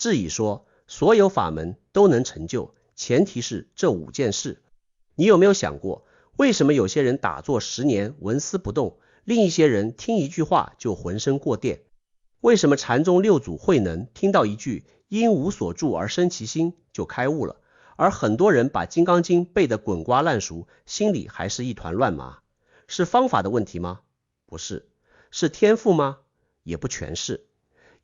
质疑说，所有法门都能成就，前提是这5件事。你有没有想过，为什么有些人打坐10年纹丝不动，另一些人听一句话就浑身过电？为什么禅宗6祖慧能听到一句因无所住而生其心就开悟了，而很多人把金刚经背得滚瓜烂熟，心里还是一团乱麻？是方法的问题吗？不是。是天赋吗？也不全是。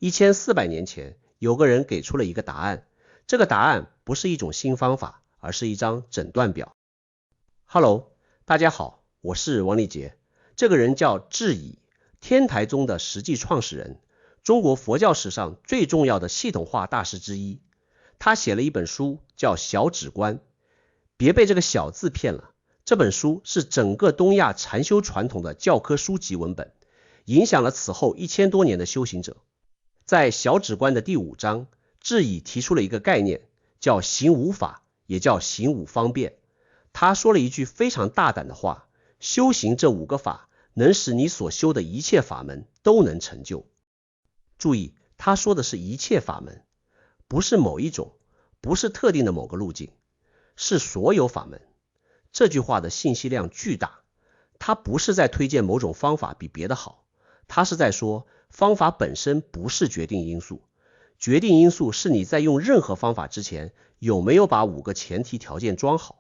1400年前，有个人给出了一个答案，这个答案不是一种新方法，而是一张诊断表。Hello， 大家好，我是王立杰。这个人叫智以，天台宗的实际创始人，中国佛教史上最重要的系统化大师之一。他写了一本书叫《小止观》，别被这个小字骗了，这本书是整个东亚禅修传统的教科书级文本，影响了此后1000多年的修行者。在小止观的第5章，智以提出了一个概念，叫行无法，也叫行无方便。他说了一句非常大胆的话，修行这5个法能使你所修的一切法门都能成就。注意，他说的是一切法门，不是某一种，不是特定的某个路径，是所有法门。这句话的信息量巨大，他不是在推荐某种方法比别的好，他是在说方法本身不是决定因素，决定因素是你在用任何方法之前有没有把5个前提条件装好。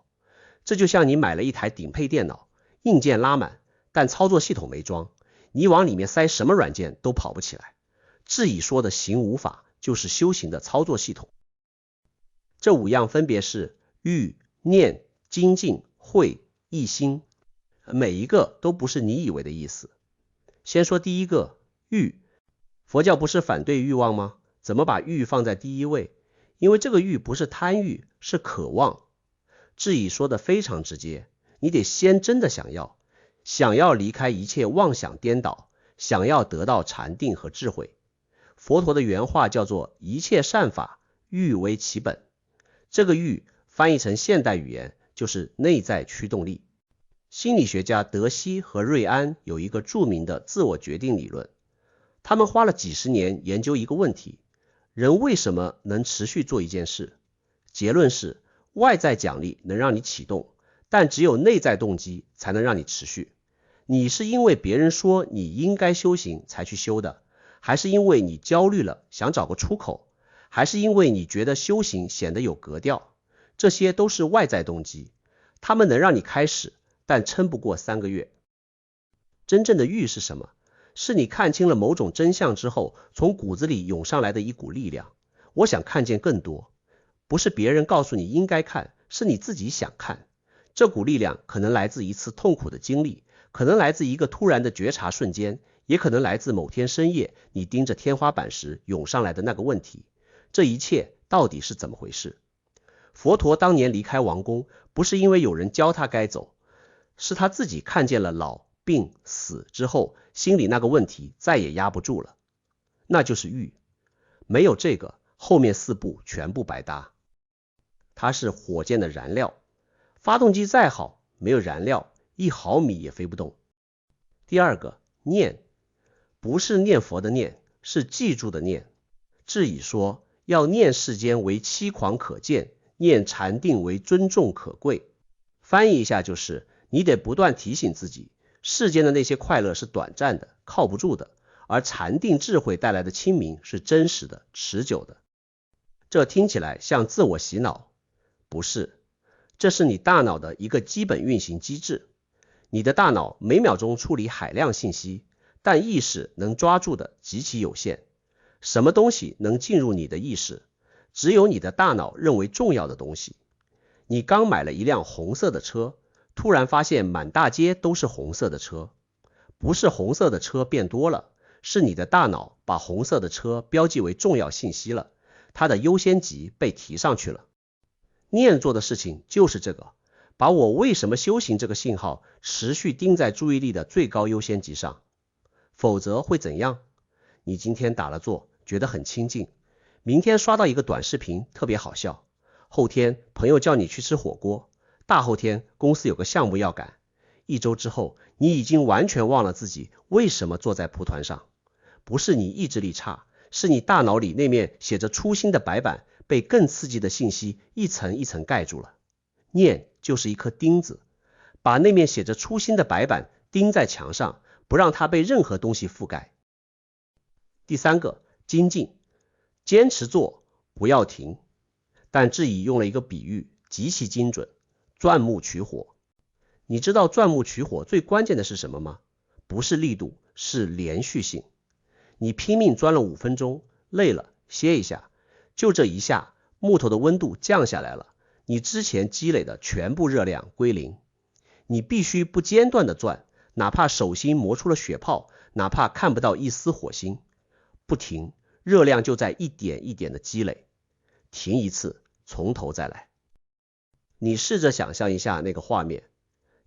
这就像你买了一台顶配电脑，硬件拉满，但操作系统没装，你往里面塞什么软件都跑不起来。智以说的行无法就是修行的操作系统。这5样分别是欲、念、精进、慧、一心，每一个都不是你以为的意思。先说第一个，欲。佛教不是反对欲望吗？怎么把欲放在第一位？因为这个欲不是贪欲，是渴望。智以说的非常直接，你得先真的想要离开一切妄想颠倒，想要得到禅定和智慧。佛陀的原话叫做一切善法，欲为其本。这个欲翻译成现代语言就是内在驱动力。心理学家德西和瑞安有一个著名的自我决定理论，他们花了几十年研究一个问题，人为什么能持续做一件事？结论是，外在奖励能让你启动，但只有内在动机才能让你持续。你是因为别人说你应该修行才去修的，还是因为你焦虑了想找个出口，还是因为你觉得修行显得有格调？这些都是外在动机，它们能让你开始，但撑不过3个月。真正的欲是什么？是你看清了某种真相之后，从骨子里涌上来的一股力量。我想看见更多，不是别人告诉你应该看，是你自己想看。这股力量可能来自一次痛苦的经历，可能来自一个突然的觉察瞬间，也可能来自某天深夜你盯着天花板时涌上来的那个问题。这一切到底是怎么回事？佛陀当年离开王宫，不是因为有人教他该走，是他自己看见了老、病、死之后，心里那个问题再也压不住了，那就是欲。没有这个，后面4步全部白搭。它是火箭的燃料，发动机再好，没有燃料，1毫米也飞不动。第二个，念，不是念佛的念，是记住的念。智以说，要念世间为凄狂可见，念禅定为尊重可贵。翻译一下就是，你得不断提醒自己，世间的那些快乐是短暂的，靠不住的，而禅定智慧带来的清明是真实的，持久的。这听起来像自我洗脑，不是，这是你大脑的一个基本运行机制。你的大脑每秒钟处理海量信息，但意识能抓住的极其有限。什么东西能进入你的意识？只有你的大脑认为重要的东西。你刚买了一辆红色的车，突然发现满大街都是红色的车，不是红色的车变多了，是你的大脑把红色的车标记为重要信息了，它的优先级被提上去了。念做的事情就是这个，把我为什么修行这个信号持续盯在注意力的最高优先级上。否则会怎样？你今天打了坐，觉得很清静，明天刷到一个短视频特别好笑，后天朋友叫你去吃火锅，大后天公司有个项目要赶，1周之后你已经完全忘了自己为什么坐在蒲团上。不是你意志力差，是你大脑里那面写着初心的白板被更刺激的信息一层一层盖住了。念就是一颗钉子，把那面写着初心的白板钉在墙上，不让它被任何东西覆盖。第三个，精进，坚持做，不要停。但智乙用了一个比喻，极其精准，钻木取火。你知道钻木取火最关键的是什么吗？不是力度，是连续性。你拼命钻了5分钟，累了歇一下，就这一下，木头的温度降下来了，你之前积累的全部热量归零。你必须不间断的钻，哪怕手心磨出了血泡，哪怕看不到一丝火星，不停，热量就在一点一点的积累。停一次，从头再来。你试着想象一下那个画面，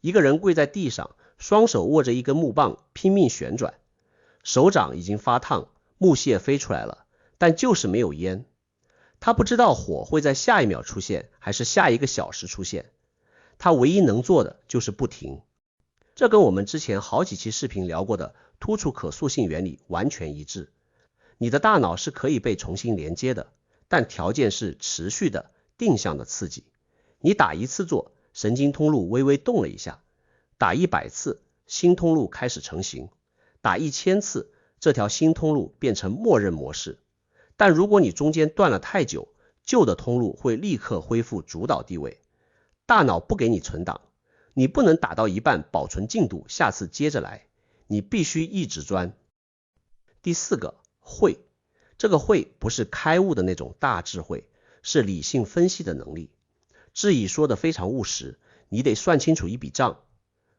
一个人跪在地上，双手握着一根木棒拼命旋转，手掌已经发烫，木屑飞出来了，但就是没有烟。他不知道火会在下一秒出现，还是下1个小时出现。他唯一能做的就是不停。这跟我们之前好几期视频聊过的突触可塑性原理完全一致。你的大脑是可以被重新连接的，但条件是持续的定向的刺激。你打1次坐，神经通路微微动了一下，打100次，新通路开始成型，打1000次，这条新通路变成默认模式。但如果你中间断了太久，旧的通路会立刻恢复主导地位。大脑不给你存档，你不能打到一半保存进度，下次接着来，你必须一直钻。第4个，慧。这个慧不是开悟的那种大智慧，是理性分析的能力。智乙说的非常务实，你得算清楚一笔账。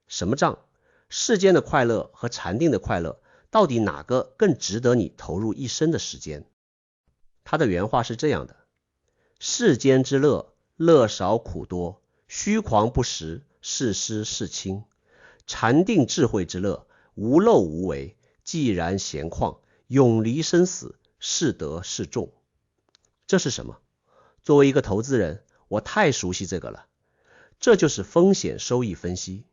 什么账？世间的快乐和禅定的快乐，到底哪个更值得你投入一生的时间？他的原话是这样的：世间之乐，乐少苦多，虚狂不实，是失是轻。禅定智慧之乐，无漏无为，寂然闲旷，永离生死，是得是众。这是什么？作为一个投资人，我太熟悉这个了。这就是风险收益分析。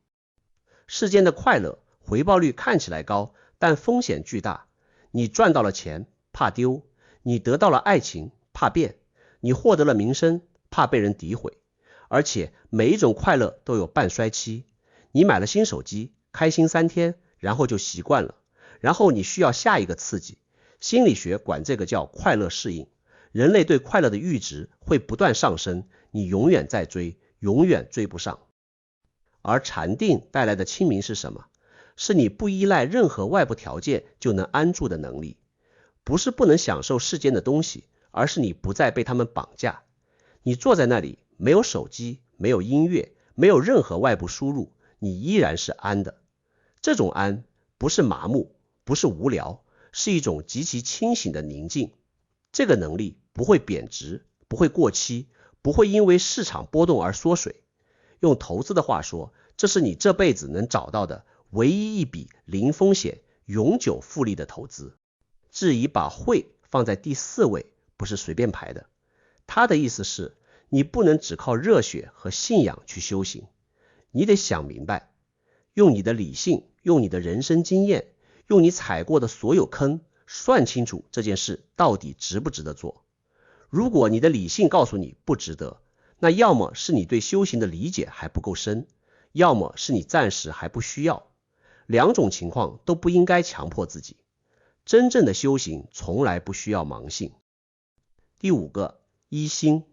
世间的快乐回报率看起来高，但风险巨大。你赚到了钱，怕丢；你得到了爱情，怕变；你获得了名声，怕被人诋毁。而且每一种快乐都有半衰期。你买了新手机，开心3天，然后就习惯了，然后你需要下一个刺激。心理学管这个叫快乐适应。人类对快乐的阈值会不断上升，你永远在追，永远追不上。而禅定带来的清明是什么？是你不依赖任何外部条件就能安住的能力。不是不能享受世间的东西，而是你不再被他们绑架。你坐在那里，没有手机，没有音乐，没有任何外部输入，你依然是安的。这种安不是麻木，不是无聊，是一种极其清醒的宁静。这个能力不会贬值，不会过期，不会因为市场波动而缩水。用投资的话说，这是你这辈子能找到的唯一一笔零风险、永久复利的投资。智乙把慧放在第4位，不是随便排的。他的意思是，你不能只靠热血和信仰去修行，你得想明白，用你的理性，用你的人生经验，用你踩过的所有坑，算清楚这件事到底值不值得做。如果你的理性告诉你不值得，那要么是你对修行的理解还不够深，要么是你暂时还不需要。2种情况都不应该强迫自己。真正的修行从来不需要盲信。第5个，一心。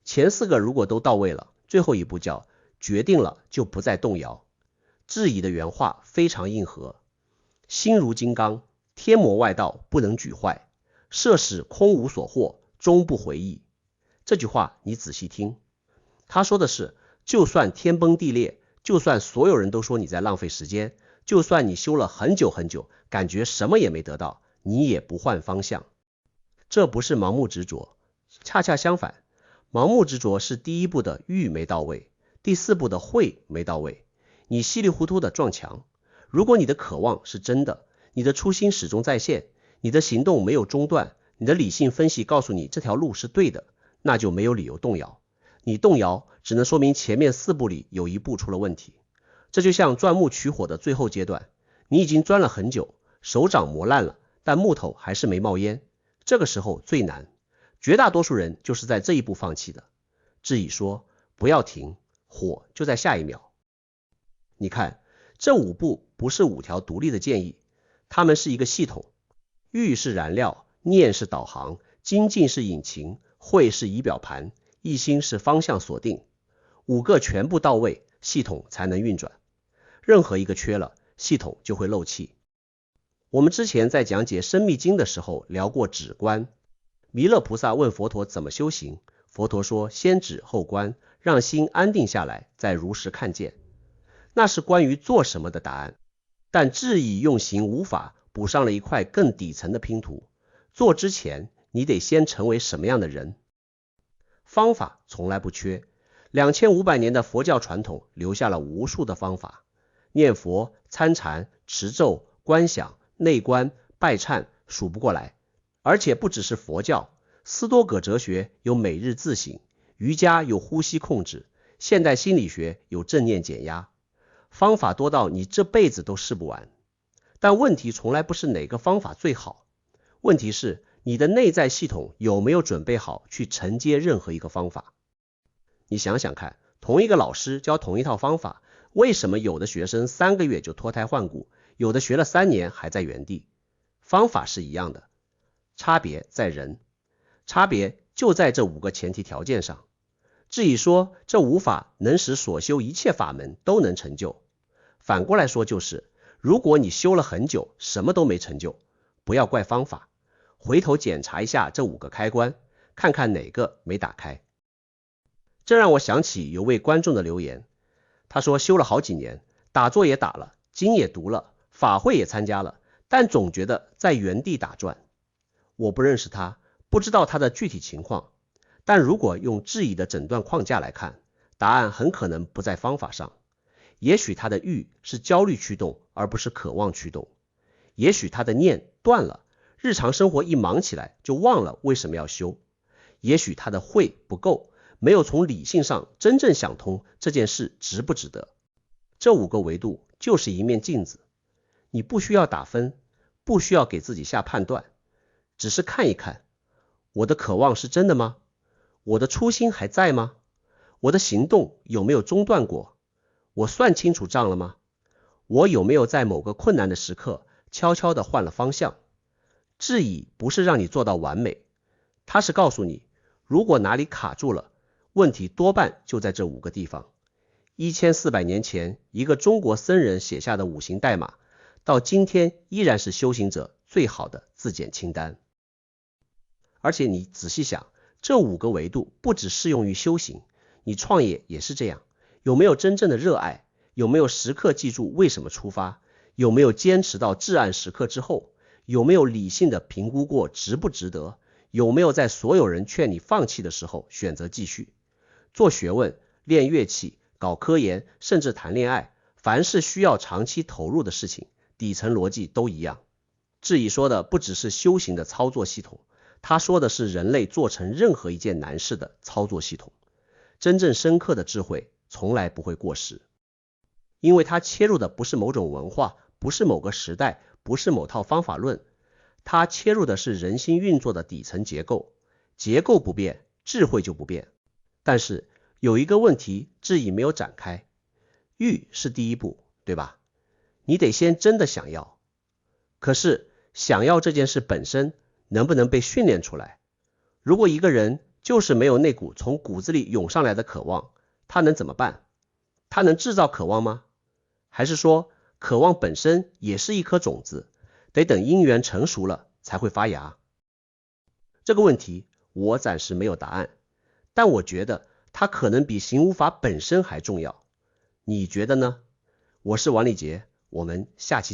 前4个如果都到位了，最后一步叫决定了就不再动摇。智乙的原话非常硬核：心如金刚，天魔外道不能举坏，设使空无所获，终不回忆。这句话你仔细听，他说的是，就算天崩地裂，就算所有人都说你在浪费时间，就算你修了很久很久，感觉什么也没得到，你也不换方向。这不是盲目执着，恰恰相反，盲目执着是第1步的欲没到位，第4步的慧没到位，你稀里糊涂的撞墙。如果你的渴望是真的，你的初心始终在线，你的行动没有中断，你的理性分析告诉你这条路是对的，那就没有理由动摇。你动摇，只能说明前面4步里有1步出了问题。这就像钻木取火的最后阶段，你已经钻了很久，手掌磨烂了，但木头还是没冒烟。这个时候最难，绝大多数人就是在这一步放弃的。质疑说不要停，火就在下一秒。你看，这5步不是5条独立的建议，它们是一个系统。欲是燃料，念是导航，精进是引擎，会是仪表盘，一心是方向锁定。5个全部到位，系统才能运转。任何一个缺了，系统就会漏气。我们之前在讲解《生密经》的时候聊过止观。弥勒菩萨问佛陀怎么修行，佛陀说先止后观，让心安定下来，再如实看见。那是关于做什么的答案，但质疑用行无法补上了一块更底层的拼图。做之前，你得先成为什么样的人？方法从来不缺，2500年的佛教传统留下了无数的方法，念佛、参禅、持咒、观想、内观、拜忏，数不过来。而且不只是佛教，斯多葛哲学有每日自省，瑜伽有呼吸控制，现代心理学有正念减压。方法多到你这辈子都试不完。但问题从来不是哪个方法最好，问题是你的内在系统有没有准备好去承接任何一个方法。你想想看，同一个老师教同一套方法，为什么有的学生3个月就脱胎换骨，有的学了3年还在原地？方法是一样的，差别在人，差别就在这5个前提条件上。质疑说这5法能使所修一切法门都能成就，反过来说就是，如果你修了很久什么都没成就，不要怪方法，回头检查一下这5个开关，看看哪个没打开。这让我想起有位观众的留言，他说修了好几年，打坐也打了，经也读了，法会也参加了，但总觉得在原地打转。我不认识他，不知道他的具体情况，但如果用质疑的诊断框架来看，答案很可能不在方法上。也许他的欲是焦虑驱动，而不是渴望驱动。也许他的念断了，日常生活一忙起来就忘了为什么要修。也许他的慧不够，没有从理性上真正想通这件事值不值得。这5个维度就是一面镜子，你不需要打分，不需要给自己下判断，只是看一看，我的渴望是真的吗？我的初心还在吗？我的行动有没有中断过？我算清楚账了吗？我有没有在某个困难的时刻悄悄地换了方向？质疑不是让你做到完美，它是告诉你，如果哪里卡住了，问题多半就在这5个地方。1400年前一个中国僧人写下的5行代码，到今天依然是修行者最好的自检清单。而且你仔细想，这5个维度不只适用于修行，你创业也是这样。有没有真正的热爱？有没有时刻记住为什么出发？有没有坚持到至暗时刻之后？有没有理性的评估过值不值得？有没有在所有人劝你放弃的时候选择继续？做学问、练乐器、搞科研，甚至谈恋爱，凡是需要长期投入的事情，底层逻辑都一样。质疑说的不只是修行的操作系统，他说的是人类做成任何一件难事的操作系统。真正深刻的智慧从来不会过时，因为它切入的不是某种文化，不是某个时代，不是某套方法论，它切入的是人心运作的底层结构。结构不变，智慧就不变。但是有一个问题质疑没有展开，欲是第一步，对吧？你得先真的想要。可是想要这件事本身能不能被训练出来？如果一个人就是没有那股从骨子里涌上来的渴望，他能怎么办？他能制造渴望吗？还是说渴望本身也是一颗种子，得等因缘成熟了才会发芽？这个问题我暂时没有答案，但我觉得它可能比行无法本身还重要。你觉得呢？我是王立杰，我们下期见。